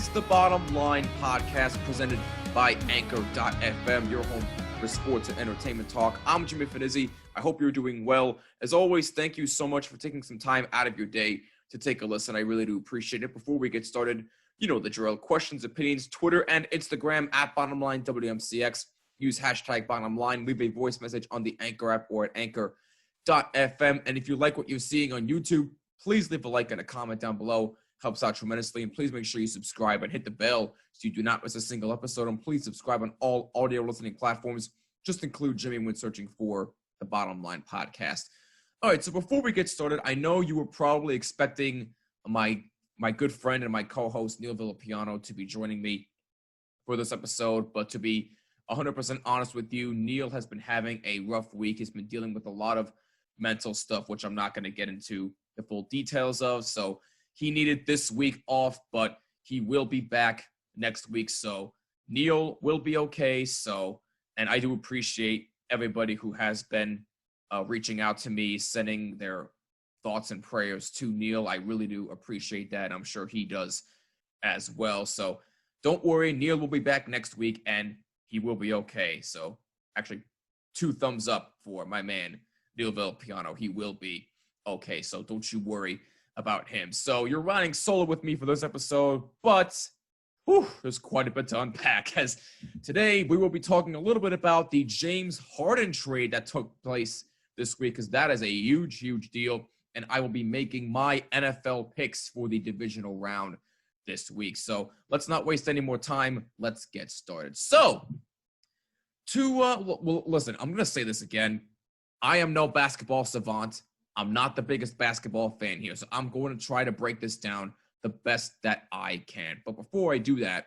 is the Bottom Line podcast presented by Anchor.fm, your home for sports and entertainment talk. I'm Jimmy Finizzi. I hope you're doing well. As always, thank you so much for taking some time out of your day to take a listen. I really do appreciate it. Before we get started, you know the drill. Questions, opinions, Twitter and Instagram at BottomLineWMCX. Use hashtag BottomLine. Leave a voice message on the Anchor app or at Anchor.fm. And if you like what you're seeing on YouTube, please leave a like and a comment down below. Helps out tremendously. And please make sure you subscribe and hit the bell so you do not miss a single episode. And please subscribe on all audio listening platforms. Just include Jimmy when searching for the Bottom Line podcast. All right, so before we get started, I know you were probably expecting my good friend and my co-host, Neil Villapiano, to be joining me for this episode. But to be 100% honest with you, Neil has been having a rough week. He's been dealing with a lot of mental stuff, which I'm not going to get into the full details of. So he needed this week off, but he will be back next week. So Neil will be okay. And I do appreciate everybody who has been reaching out to me, sending their thoughts and prayers to Neil. I really do appreciate that. I'm sure he does as well. So don't worry, Neil will be back next week and he will be okay. So actually 2 thumbs up for my man, Neil Villapiano. He will be okay. So don't you worry about him. So you're riding solo with me for this episode, but there's quite a bit to unpack, as today we will be talking a little bit about the James Harden trade that took place this week, because that is a huge deal, and I will be making my NFL picks for the divisional round this week. So let's not waste any more time. Let's get started. So listen, I'm going to say this again. I am no basketball savant. I'm not the biggest basketball fan here, so I'm going to try to break this down the best that I can. But before I do that,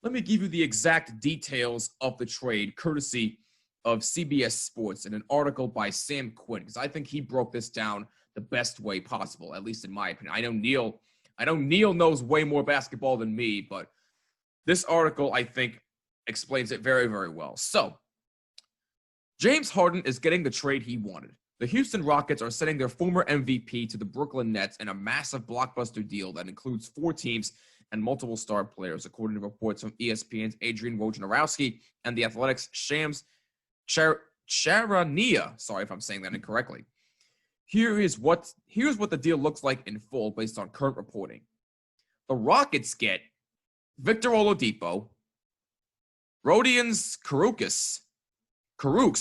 let me give you the exact details of the trade, courtesy of CBS Sports, in an article by Sam Quinn, because I think he broke this down the best way possible, at least in my opinion. I know Neil knows way more basketball than me, but this article, I think, explains it very, very well. So, James Harden is getting the trade he wanted. The Houston Rockets are sending their former MVP to the Brooklyn Nets in a massive blockbuster deal that includes 4 teams and multiple star players, according to reports from ESPN's Adrian Wojnarowski and The Athletic's Shams Charania. Sorry if I'm saying that incorrectly. Here's what the deal looks like in full based on current reporting. The Rockets get Victor Oladipo, Rodions Kurucs,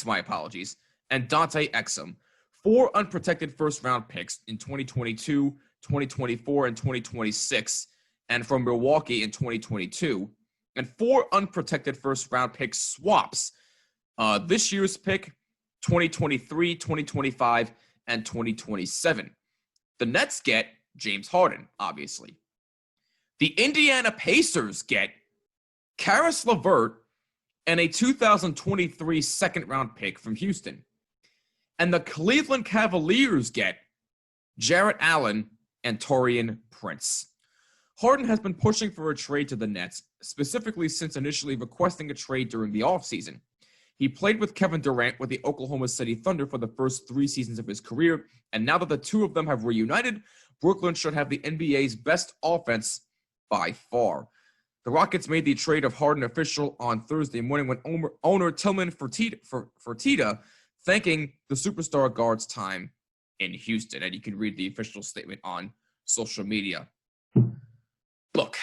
my apologies, and Dante Exum, 4 unprotected first-round picks in 2022, 2024, and 2026, and from Milwaukee in 2022, and 4 unprotected first-round pick swaps. This year's pick, 2023, 2025, and 2027. The Nets get James Harden, obviously. The Indiana Pacers get Karis LeVert and a 2023 second-round pick from Houston. And the Cleveland Cavaliers get Jarrett Allen and Taurean Prince. Harden has been pushing for a trade to the Nets, specifically since initially requesting a trade during the offseason. He played with Kevin Durant with the Oklahoma City Thunder for the first 3 seasons of his career, and now that the 2 of them have reunited, Brooklyn should have the NBA's best offense by far. The Rockets made the trade of Harden official on Thursday morning when owner Tillman Fertitta thanking the superstar guard's time in Houston. And you can read the official statement on social media. Look,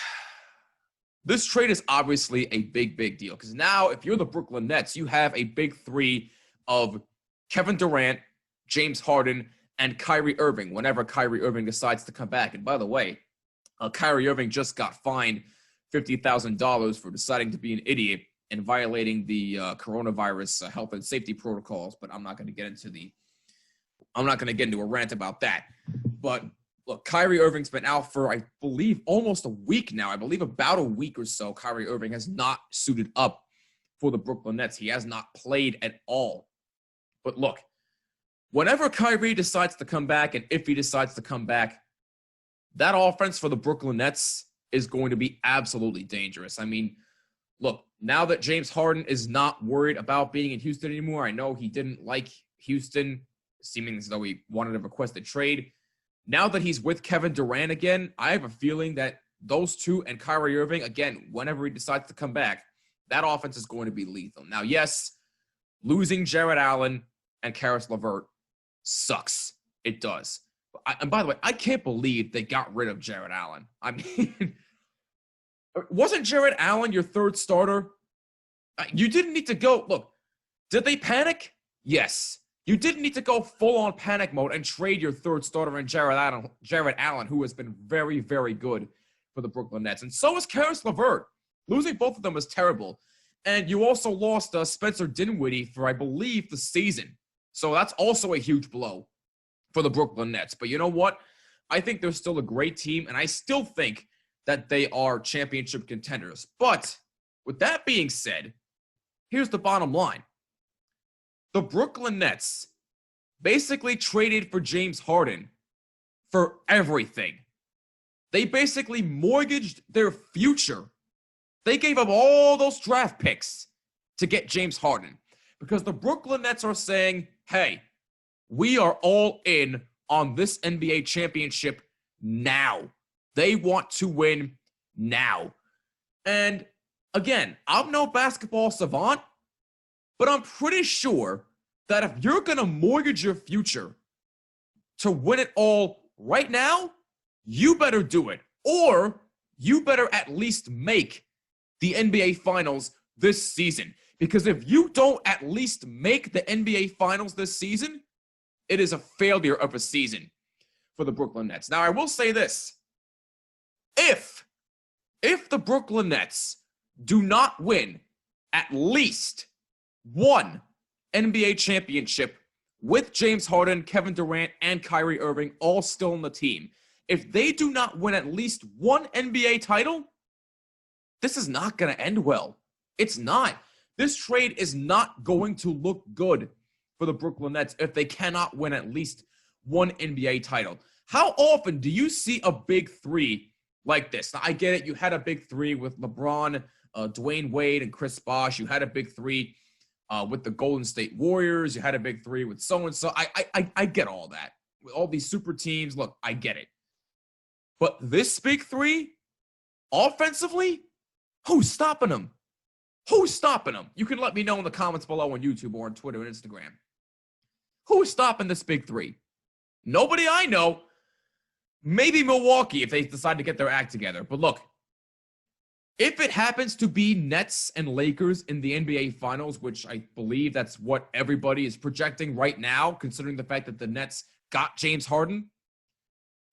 this trade is obviously a big deal, because now if you're the Brooklyn Nets, you have a big 3 of Kevin Durant, James Harden, and Kyrie Irving whenever Kyrie Irving decides to come back. And by the way, Kyrie Irving just got fined $50,000 for deciding to be an idiot and violating the coronavirus health and safety protocols. But I'm not going to get into a rant about that. But look, Kyrie Irving's been out for, I believe, almost a week now. I believe about a week or so. Kyrie Irving has not suited up for the Brooklyn Nets. He has not played at all. But look, whenever Kyrie decides to come back, and if he decides to come back, that offense for the Brooklyn Nets is going to be absolutely dangerous. I mean, look, now that James Harden is not worried about being in Houston anymore, I know he didn't like Houston, seeming as though he wanted to request a trade. Now that he's with Kevin Durant again, I have a feeling that those two and Kyrie Irving, again, whenever he decides to come back, that offense is going to be lethal. Now, yes, losing Jared Allen and Karis LeVert sucks. It does. And by the way, I can't believe they got rid of Jared Allen. I mean, wasn't Jared Allen your third starter? You didn't need to go. Look, did they panic? Yes. You didn't need to go full-on panic mode and trade your third starter in Jared Allen, who has been very, very good for the Brooklyn Nets. And so is Karis LeVert. Losing both of them was terrible. And you also lost Spencer Dinwiddie for, I believe, the season. So that's also a huge blow for the Brooklyn Nets. But you know what? I think they're still a great team, and I still think that they are championship contenders. But with that being said, here's the bottom line. The Brooklyn Nets basically traded for James Harden for everything. They basically mortgaged their future. They gave up all those draft picks to get James Harden because the Brooklyn Nets are saying, hey, we are all in on this NBA championship now. They want to win now. And again, I'm no basketball savant, but I'm pretty sure that if you're going to mortgage your future to win it all right now, you better do it. Or you better at least make the NBA Finals this season. Because if you don't at least make the NBA Finals this season, it is a failure of a season for the Brooklyn Nets. Now, I will say this. If the Brooklyn Nets do not win at least one NBA championship with James Harden, Kevin Durant, and Kyrie Irving all still on the team, if they do not win at least one NBA title, this is not going to end well. It's not. This trade is not going to look good for the Brooklyn Nets if they cannot win at least one NBA title. How often do you see a big three like this? Now, I get it. You had a big three with LeBron, Dwayne Wade, and Chris Bosh. You had a big three with the Golden State Warriors. You had a big three with so-and-so. I get all that. With all these super teams, look, I get it. But this big three, offensively, who's stopping them? Who's stopping them? You can let me know in the comments below on YouTube or on Twitter and Instagram. Who's stopping this big three? Nobody I know. Maybe Milwaukee if they decide to get their act together. But look, if it happens to be Nets and Lakers in the NBA Finals, which I believe that's what everybody is projecting right now, considering the fact that the Nets got James Harden.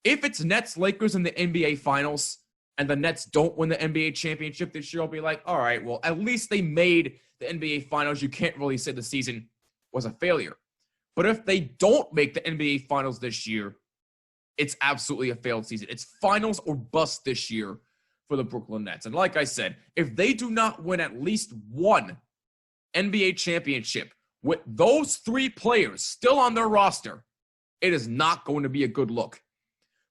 If it's Nets, Lakers in the NBA Finals, and the Nets don't win the NBA championship this year, I'll be like, all right, well, at least they made the NBA Finals. You can't really say the season was a failure. But if they don't make the NBA Finals this year, it's absolutely a failed season. It's finals or bust this year for the Brooklyn Nets. And like I said, if they do not win at least one NBA championship with those three players still on their roster, it is not going to be a good look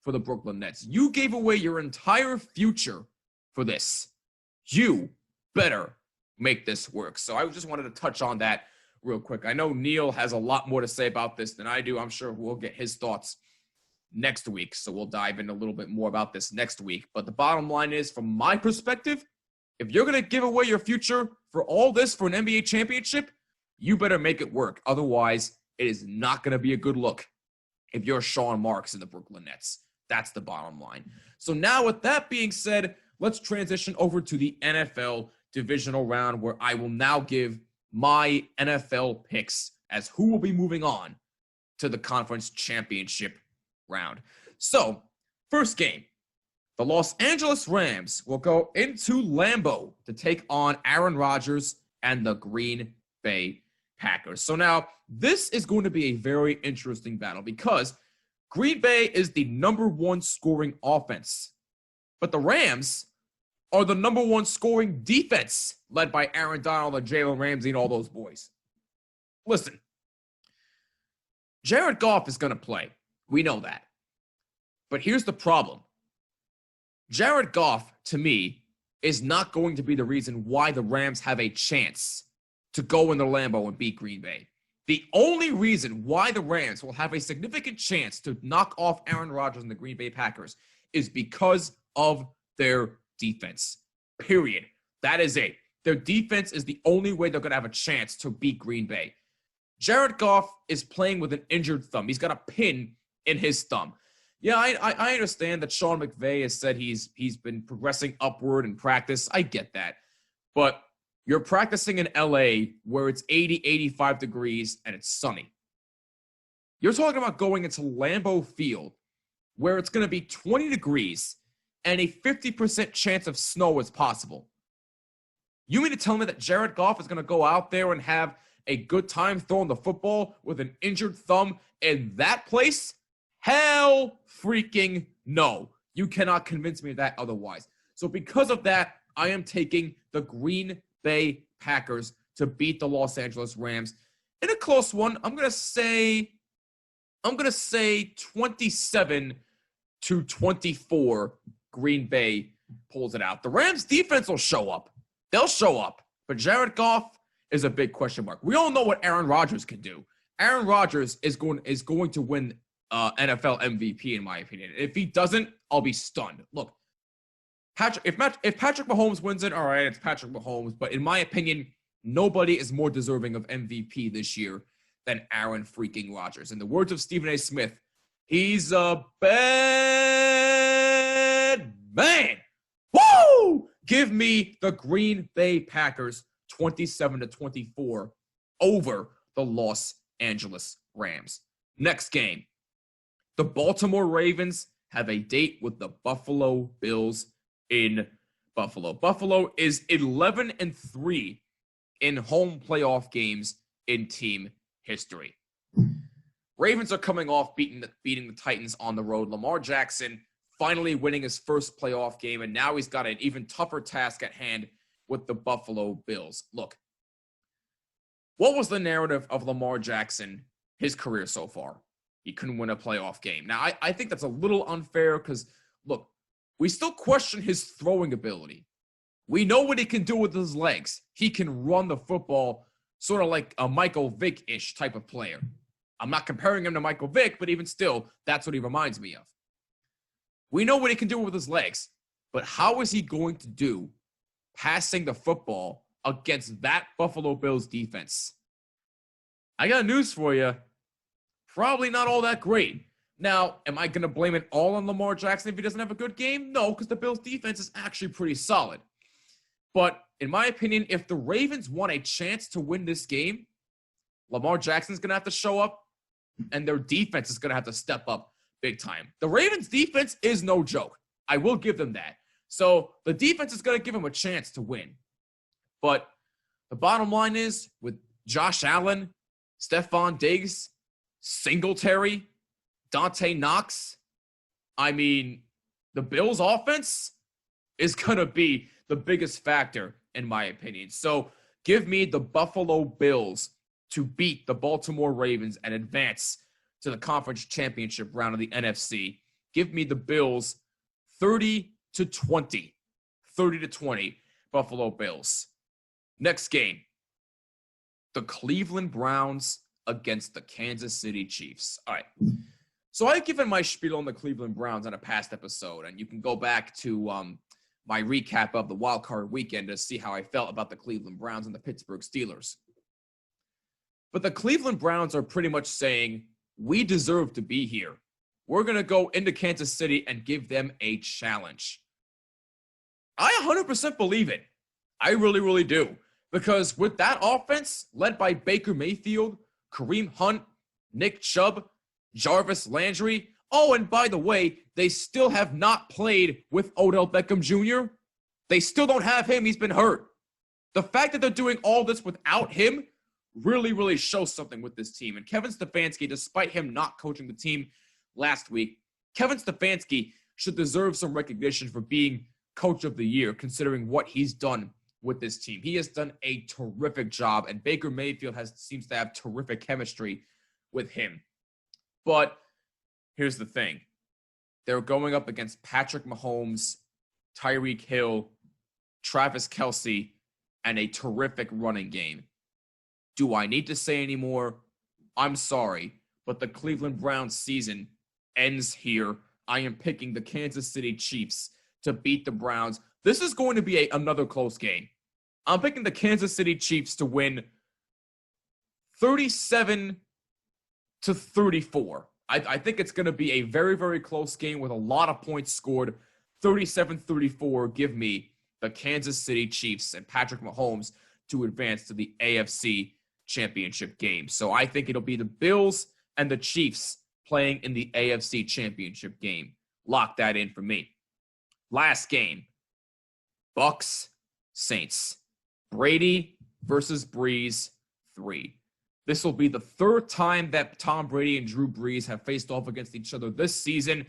for the Brooklyn Nets. You gave away your entire future for this. You better make this work. So I just wanted to touch on that real quick. I know Neil has a lot more to say about this than I do. I'm sure we'll get his thoughts next week. So we'll dive in a little bit more about this next week. But the bottom line is, from my perspective, if you're going to give away your future for all this for an NBA championship, you better make it work. Otherwise, it is not going to be a good look if you're Sean Marks in the Brooklyn Nets. That's the bottom line. So now with that being said, let's transition over to the NFL divisional round, where I will now give my NFL picks as who will be moving on to the conference championship round. So, first game, the Los Angeles Rams will go into Lambeau to take on Aaron Rodgers and the Green Bay Packers. So now, this is going to be a very interesting battle because Green Bay is the number one scoring offense, but the Rams are the number one scoring defense, led by Aaron Donald and Jalen Ramsey and all those boys. Listen, Jared Goff is going to play. We know that. But here's the problem. Jared Goff, to me, is not going to be the reason why the Rams have a chance to go in the Lambeau and beat Green Bay. The only reason why the Rams will have a significant chance to knock off Aaron Rodgers and the Green Bay Packers is because of their defense. Period. That is it. Their defense is the only way they're going to have a chance to beat Green Bay. Jared Goff is playing with an injured thumb. He's got a pin in his thumb. Yeah, I understand that Sean McVay has said he's been progressing upward in practice. I get that. But you're practicing in LA where it's 80, 85 degrees and it's sunny. You're talking about going into Lambeau Field where it's going to be 20 degrees and a 50% chance of snow is possible. You mean to tell me that Jared Goff is going to go out there and have a good time throwing the football with an injured thumb in that place? Hell freaking no. You cannot convince me of that otherwise. So because of that, I am taking the Green Bay Packers to beat the Los Angeles Rams in a close one. I'm going to say 27-24 Green Bay pulls it out. The Rams defense will show up. They'll show up. But Jared Goff is a big question mark. We all know what Aaron Rodgers can do. Aaron Rodgers is going to win NFL MVP, in my opinion. If he doesn't, I'll be stunned. Look, if Patrick Mahomes wins it, all right, it's Patrick Mahomes. But in my opinion, nobody is more deserving of MVP this year than Aaron freaking Rodgers. In the words of Stephen A. Smith, he's a bad man. Woo! Give me the Green Bay Packers 27-24 over the Los Angeles Rams. Next game. The Baltimore Ravens have a date with the Buffalo Bills in Buffalo. Buffalo is 11-3 in home playoff games in team history. Ravens are coming off beating the Titans on the road. Lamar Jackson finally winning his first playoff game, and now he's got an even tougher task at hand with the Buffalo Bills. Look, what was the narrative of Lamar Jackson his career so far? He couldn't win a playoff game. Now, I think that's a little unfair because, look, we still question his throwing ability. We know what he can do with his legs. He can run the football sort of like a Michael Vick-ish type of player. I'm not comparing him to Michael Vick, but even still, that's what he reminds me of. We know what he can do with his legs, but how is he going to do passing the football against that Buffalo Bills defense? I got news for you. Probably not all that great. Now, am I going to blame it all on Lamar Jackson if he doesn't have a good game? No, because the Bills defense is actually pretty solid. But in my opinion, if the Ravens want a chance to win this game, Lamar Jackson's going to have to show up, and their defense is going to have to step up big time. The Ravens defense is no joke. I will give them that. So the defense is going to give them a chance to win. But the bottom line is, with Josh Allen, Stephon Diggs, Singletary, Dante Knox, I mean, the Bills offense is going to be the biggest factor, in my opinion. So give me the Buffalo Bills to beat the Baltimore Ravens and advance to the conference championship round of the NFC. Give me the Bills 30-20. 30-20, Buffalo Bills. Next game, the Cleveland Browns against the Kansas City Chiefs. All right. So I've given my spiel on the Cleveland Browns on a past episode, and you can go back to my recap of the wild card weekend to see how I felt about the Cleveland Browns and the Pittsburgh Steelers. But the Cleveland Browns are pretty much saying, we deserve to be here. We're going to go into Kansas City and give them a challenge. I 100% believe it. I really, really do. Because with that offense, led by Baker Mayfield, Kareem Hunt, Nick Chubb, Jarvis Landry, oh, and by the way, they still have not played with Odell Beckham Jr. They still don't have him. He's been hurt. The fact that they're doing all this without him really, really shows something with this team. And Kevin Stefanski, despite him not coaching the team last week, Kevin Stefanski should deserve some recognition for being coach of the year, considering what he's done with this team. He has done a terrific job, and Baker Mayfield seems to have terrific chemistry with him. But here's the thing. They're going up against Patrick Mahomes, Tyreek Hill, Travis Kelce, and a terrific running game. Do I need to say any more? I'm sorry, but the Cleveland Browns season ends here. I am picking the Kansas City Chiefs to beat the Browns. This is going to be another close game. I'm picking the Kansas City Chiefs to win 37-34. I think it's going to be a very, very close game with a lot of points scored. 37-34. Give me the Kansas City Chiefs and Patrick Mahomes to advance to the AFC Championship game. So I think it'll be the Bills and the Chiefs playing in the AFC Championship game. Lock that in for me. Last game. Bucks, Saints. Brady versus Breeze, 3. This will be the third time that Tom Brady and Drew Brees have faced off against each other this season,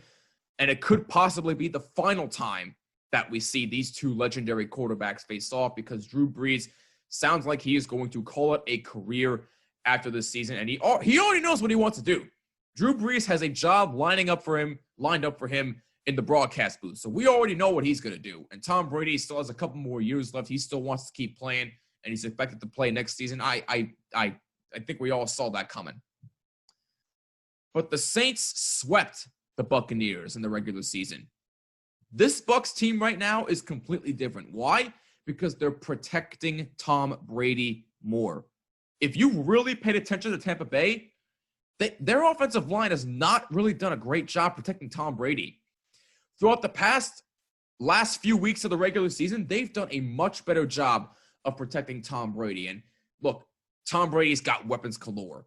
and it could possibly be the final time that we see these two legendary quarterbacks face off, because Drew Brees sounds like he is going to call it a career after this season, and he already knows what he wants to do. Drew Brees has a job lined up for him in the broadcast booth. So we already know what he's going to do. And Tom Brady still has a couple more years left. He still wants to keep playing, and he's expected to play next season. I think we all saw that coming. But the Saints swept the Buccaneers in the regular season. This Bucs team right now is completely different. Why? Because they're protecting Tom Brady more. If you really paid attention to Tampa Bay, their offensive line has not really done a great job protecting Tom Brady. Throughout the last few weeks of the regular season, they've done a much better job of protecting Tom Brady. And look, Tom Brady's got weapons galore.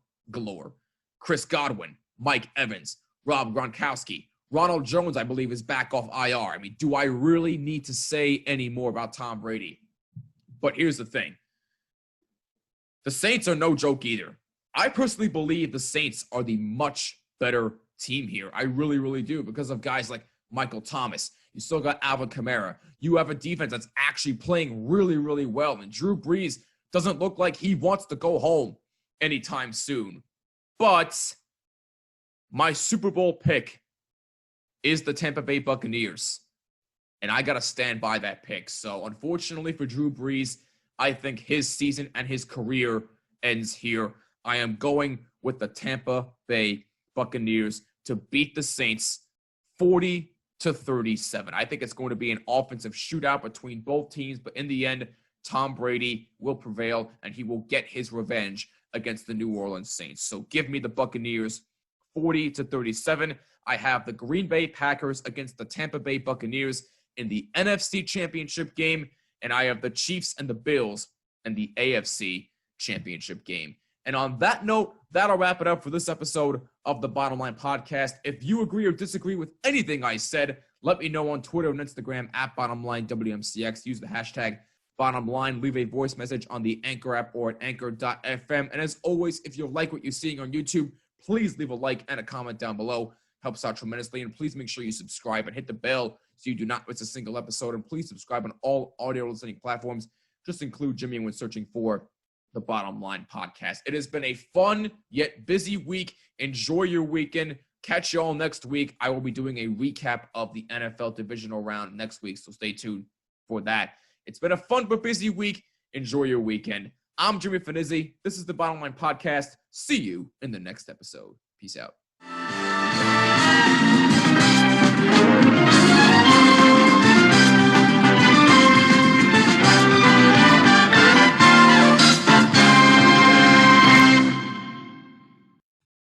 Chris Godwin, Mike Evans, Rob Gronkowski, Ronald Jones, I believe, is back off IR. I mean, do I really need to say any more about Tom Brady? But here's the thing. The Saints are no joke either. I personally believe the Saints are the much better team here. I really, really do, because of guys like Michael Thomas. You still got Alvin Kamara. You have a defense that's actually playing really, really well. And Drew Brees doesn't look like he wants to go home anytime soon. But my Super Bowl pick is the Tampa Bay Buccaneers. And I got to stand by that pick. So unfortunately for Drew Brees, I think his season and his career ends here. I am going with the Tampa Bay Buccaneers to beat the Saints 40-37. I think it's going to be an offensive shootout between both teams, but in the end, Tom Brady will prevail and he will get his revenge against the New Orleans Saints. So give me the Buccaneers 40-37. I have the Green Bay Packers against the Tampa Bay Buccaneers in the NFC Championship game, and I have the Chiefs and the Bills in the AFC Championship game. And on that note, that'll wrap it up for this episode of the Bottom Line Podcast. If you agree or disagree with anything I said, let me know on Twitter and Instagram at BottomLineWMCX. Use the hashtag BottomLine. Leave a voice message on the Anchor app or at Anchor.fm. And as always, if you like what you're seeing on YouTube, please leave a like and a comment down below. Helps out tremendously. And please make sure you subscribe and hit the bell so you do not miss a single episode. And please subscribe on all audio listening platforms. Just include Jimmy when searching for the Bottom Line Podcast. It has been a fun yet busy week. Enjoy your weekend. Catch you all next week. I will be doing a recap of the NFL Divisional round next week, so stay tuned for that. It's been a fun but busy week. Enjoy your weekend. I'm Jimmy Finizzi. This is the Bottom Line Podcast. See you in the next episode. Peace out.